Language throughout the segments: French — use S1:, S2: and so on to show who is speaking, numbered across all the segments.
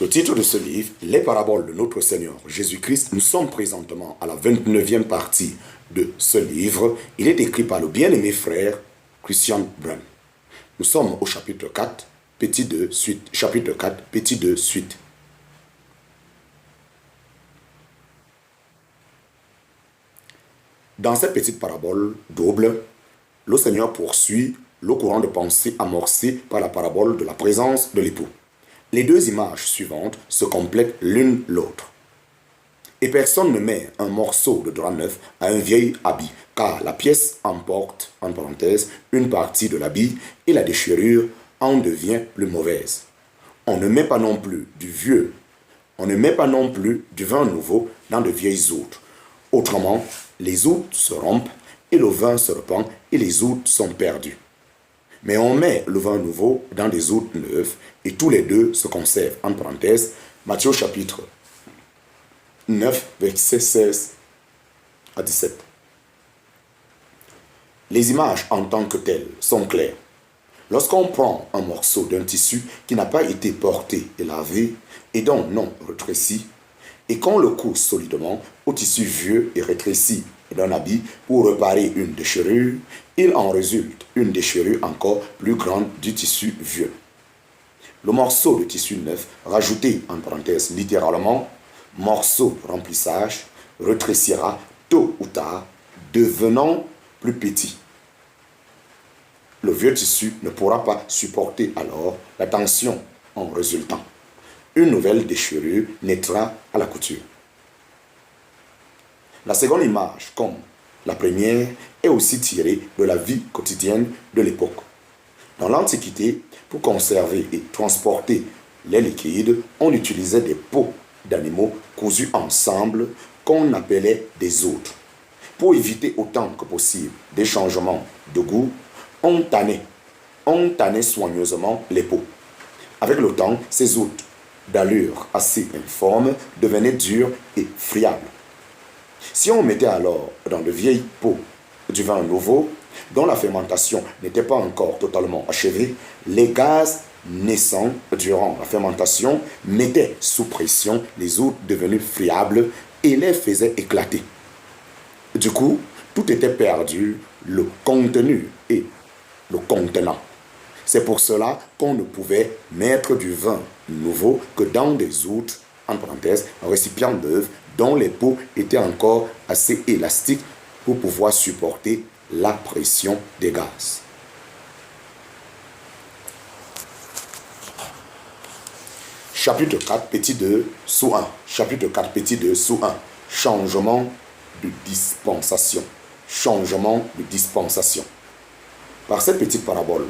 S1: Le titre de ce livre, Les paraboles de notre Seigneur Jésus-Christ. Nous sommes présentement à la 29e partie de ce livre. Il est écrit par le bien-aimé frère Christian Brun. Nous sommes au chapitre 4, petit 2, suite. Chapitre 4, petit 2, suite. Dans cette petite parabole double, le Seigneur poursuit le courant de pensée amorcé par la parabole de la présence de l'époux. Les deux images suivantes se complètent l'une l'autre. Et personne ne met un morceau de drap neuf à un vieil habit, car la pièce emporte, en parenthèse, une partie de l'habit et la déchirure en devient plus mauvaise. On ne met pas non plus on ne met pas non plus du vin nouveau dans de vieilles outres. Autrement, les outres se rompent et le vin se répand et les outres sont perdues. Mais on met le vin nouveau dans des outres neuves et tous les deux se conservent. En parenthèse, Matthieu chapitre 9, versets 16 à 17. Les images en tant que telles sont claires. Lorsqu'on prend un morceau d'un tissu qui n'a pas été porté et lavé et donc non rétréci, et qu'on le coud solidement au tissu vieux et rétréci d'un habit pour réparer une déchirure, il en résulte une déchirure encore plus grande du tissu vieux. Le morceau de tissu neuf, rajouté en parenthèse littéralement, morceau remplissage, rétrécira tôt ou tard, devenant plus petit. Le vieux tissu ne pourra pas supporter alors la tension en résultant. Une nouvelle déchirure naîtra à la couture. La seconde image, comme la première, est aussi tirée de la vie quotidienne de l'époque. Dans l'Antiquité, pour conserver et transporter les liquides, on utilisait des peaux d'animaux cousus ensemble qu'on appelait des outres. Pour éviter autant que possible des changements de goût, on tannait soigneusement les peaux. Avec le temps, ces outres d'allure assez informe devenaient dures et friables. Si on mettait alors dans de vieilles pots du vin nouveau, dont la fermentation n'était pas encore totalement achevée, les gaz naissants durant la fermentation mettaient sous pression les outres devenues friables et les faisaient éclater. Du coup, tout était perdu, le contenu et le contenant. C'est pour cela qu'on ne pouvait mettre du vin nouveau que dans des outres, en parenthèse, un récipient neuf, dont les peaux étaient encore assez élastiques pour pouvoir supporter la pression des gaz. Chapitre 4, petit 2, sous 1. Chapitre 4, petit 2, sous 1. Changement de dispensation. Changement de dispensation. Par cette petite parabole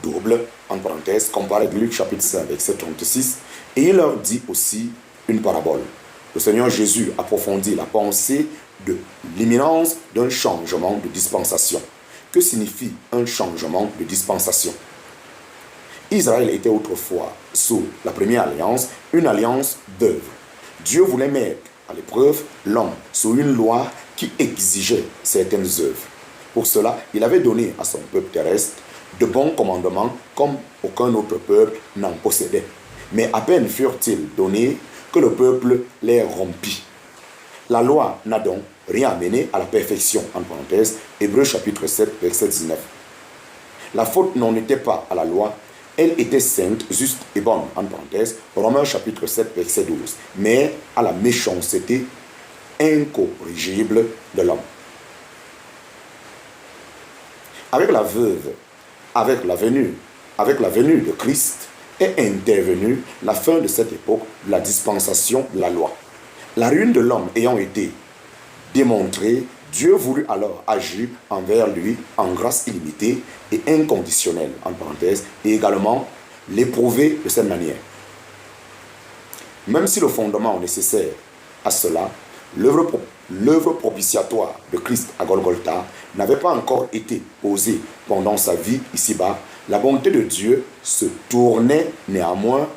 S1: double, en parenthèse, comparée avec Luc chapitre 5, verset 36, et il leur dit aussi une parabole. Le Seigneur Jésus approfondit la pensée de l'imminence d'un changement de dispensation. Que signifie un changement de dispensation? Israël était autrefois, sous la première alliance, une alliance d'œuvres. Dieu voulait mettre à l'épreuve l'homme sous une loi qui exigeait certaines œuvres. Pour cela, il avait donné à son peuple terrestre de bons commandements comme aucun autre peuple n'en possédait. Mais à peine furent-ils donnés que le peuple les rompit. La loi n'a donc rien amené à la perfection, en parenthèse, Hébreux chapitre 7, verset 19. La faute n'en était pas à la loi, elle était sainte, juste et bonne, en parenthèse, Romains chapitre 7, verset 12, mais à la méchanceté incorrigible de l'homme. Avec la venue de Christ, est intervenue la fin de cette époque, la dispensation de la loi. La ruine de l'homme ayant été démontrée, Dieu voulut alors agir envers lui en grâce illimitée et inconditionnelle, en parenthèse, et également l'éprouver de cette manière. Même si le fondement nécessaire à cela, l'œuvre propitiatoire de Christ à Golgotha n'avait pas encore été posée pendant sa vie ici-bas, la bonté de Dieu se tournait néanmoins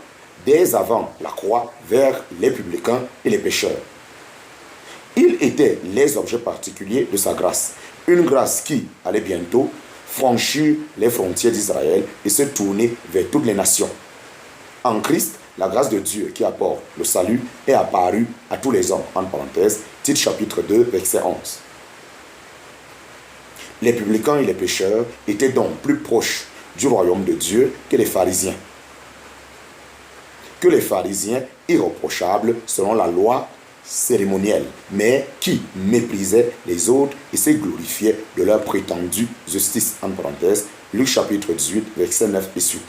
S1: dès avant la croix vers les publicains et les pécheurs. Ils étaient les objets particuliers de sa grâce, une grâce qui allait bientôt franchir les frontières d'Israël et se tourner vers toutes les nations. En Christ, la grâce de Dieu qui apporte le salut est apparue à tous les hommes, en parenthèse, Tite chapitre 2, verset 11. Les publicains et les pécheurs étaient donc plus proches du royaume de Dieu que les pharisiens. Que les pharisiens irréprochables selon la loi cérémonielle, mais qui méprisaient les autres et se glorifiaient de leur prétendue justice, en parenthèse, Luc chapitre 18, verset 9 et suite.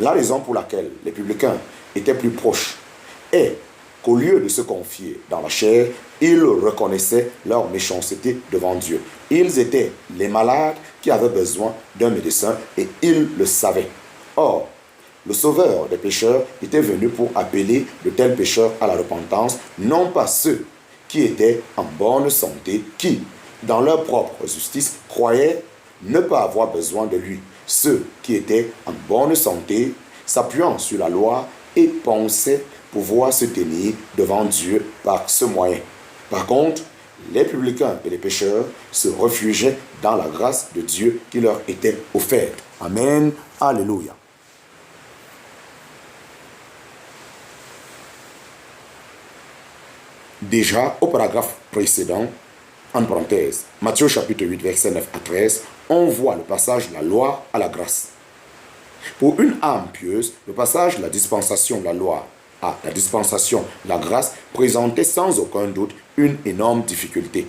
S1: La raison pour laquelle les publicains étaient plus proches est qu'au lieu de se confier dans la chair, ils reconnaissaient leur méchanceté devant Dieu. Ils étaient les malades qui avaient besoin d'un médecin et ils le savaient. Or, le sauveur des pécheurs était venu pour appeler de tels pécheurs à la repentance, non pas ceux qui étaient en bonne santé, qui, dans leur propre justice, croyaient ne pas avoir besoin de lui. Ceux qui étaient en bonne santé, s'appuyant sur la loi et pensaient pouvoir se tenir devant Dieu par ce moyen. Par contre, les publicains et les pécheurs se réfugiaient dans la grâce de Dieu qui leur était offerte. Amen. Alléluia. Déjà, au paragraphe précédent, en parenthèse, Matthieu chapitre 8, verset 9 à 13, on voit le passage de la loi à la grâce. Pour une âme pieuse, le passage de la dispensation de la loi à la dispensation de la grâce présentait sans aucun doute une énorme difficulté.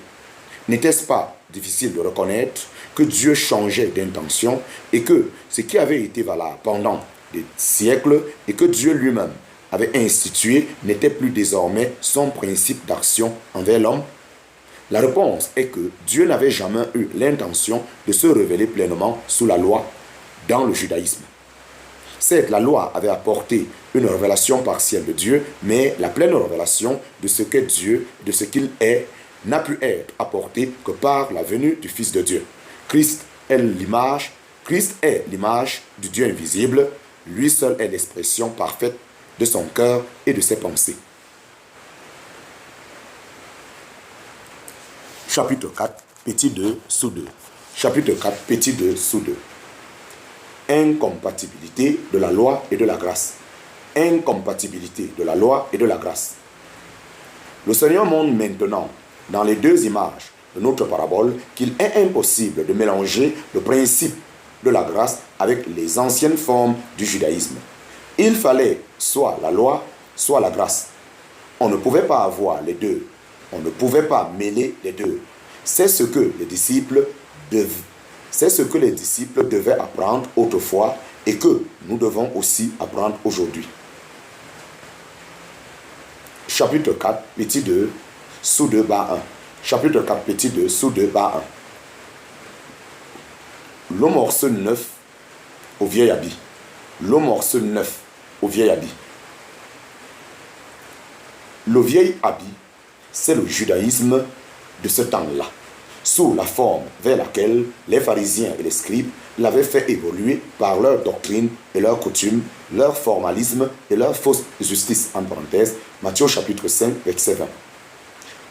S1: N'était-ce pas difficile de reconnaître que Dieu changeait d'intention et que ce qui avait été valable pendant des siècles et que Dieu lui-même avait institué n'était plus désormais son principe d'action envers l'homme? La réponse est que Dieu n'avait jamais eu l'intention de se révéler pleinement sous la loi dans le judaïsme. Certes, la loi avait apporté une révélation partielle de Dieu, mais la pleine révélation de ce qu'est Dieu, de ce qu'il est, n'a pu être apportée que par la venue du Fils de Dieu. Christ est l'image du Dieu invisible. Lui seul est l'expression parfaite de son cœur et de ses pensées. Chapitre 4, petit 2, sous 2. Chapitre 4, petit 2, sous 2. Incompatibilité de la loi et de la grâce. Incompatibilité de la loi et de la grâce. Le Seigneur montre maintenant, dans les deux images de notre parabole, qu'il est impossible de mélanger le principe de la grâce avec les anciennes formes du judaïsme. Il fallait soit la loi, soit la grâce. On ne pouvait pas avoir les deux. On ne pouvait pas mêler les deux. C'est ce que les disciples devaient apprendre autrefois et que nous devons aussi apprendre aujourd'hui. Chapitre 4, petit 2, sous 2, bas 1. Chapitre 4, petit 2, sous 2, bas 1. Le morceau neuf au vieil habit. Le morceau neuf au vieil habit. Le vieil habit, c'est le judaïsme de ce temps-là, sous la forme vers laquelle les pharisiens et les scribes l'avaient fait évoluer par leur doctrine et leurs coutumes, leur formalisme et leur fausse justice, en parenthèse, Matthieu chapitre 5, verset 20.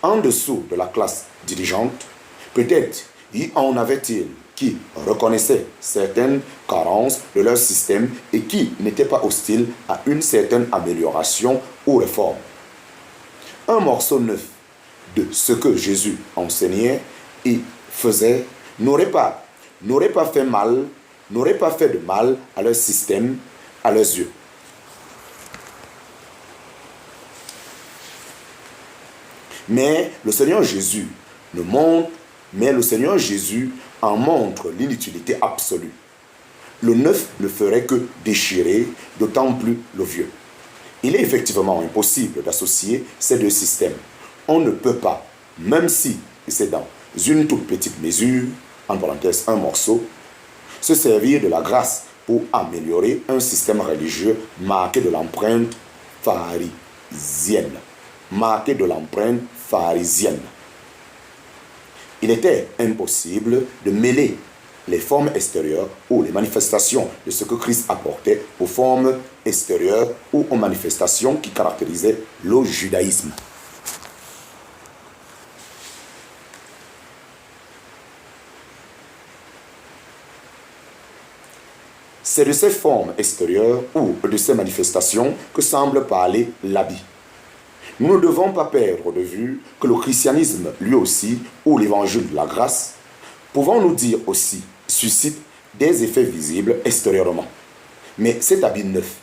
S1: En dessous de la classe dirigeante, peut-être y en avait-il qui reconnaissaient certaines carences de leur système et qui n'étaient pas hostiles à une certaine amélioration ou réforme. Un morceau neuf de ce que Jésus enseignait et faisait n'aurait pas fait de mal à leur système, à leurs yeux. Mais le Seigneur Jésus en montre l'inutilité absolue. Le neuf ne ferait que déchirer, d'autant plus le vieux. Il est effectivement impossible d'associer ces deux systèmes. On ne peut pas, même si c'est dans une toute petite mesure, en parenthèse un morceau, se servir de la grâce pour améliorer un système religieux marqué de l'empreinte pharisienne. Il était impossible de mêler les formes extérieures ou les manifestations de ce que Christ apportait aux formes extérieures ou aux manifestations qui caractérisaient le judaïsme. C'est de ces formes extérieures ou de ces manifestations que semble parler l'habit. Nous ne devons pas perdre de vue que le christianisme, lui aussi, ou l'évangile de la grâce, pouvons-nous dire aussi, suscite des effets visibles extérieurement. Mais cet habit neuf,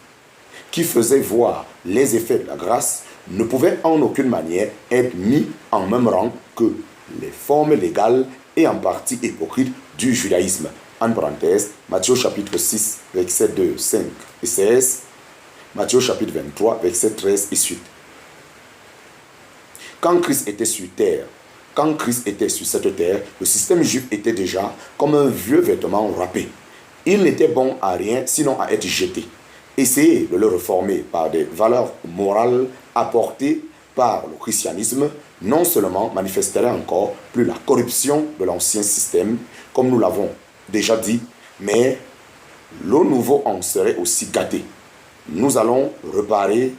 S1: qui faisait voir les effets de la grâce, ne pouvait en aucune manière être mis en même rang que les formes légales et en partie hypocrites du judaïsme. En parenthèse, Matthieu chapitre 6, versets 2, 5 et 16, Matthieu chapitre 23, verset 13 et suite. Quand Christ était sur terre, quand Christ était sur cette terre, le système juif était déjà comme un vieux vêtement râpé. Il n'était bon à rien sinon à être jeté. Essayer de le réformer par des valeurs morales apportées par le christianisme non seulement manifesterait encore plus la corruption de l'ancien système, comme nous l'avons déjà dit, mais le nouveau en serait aussi gâté. Nous allons réparer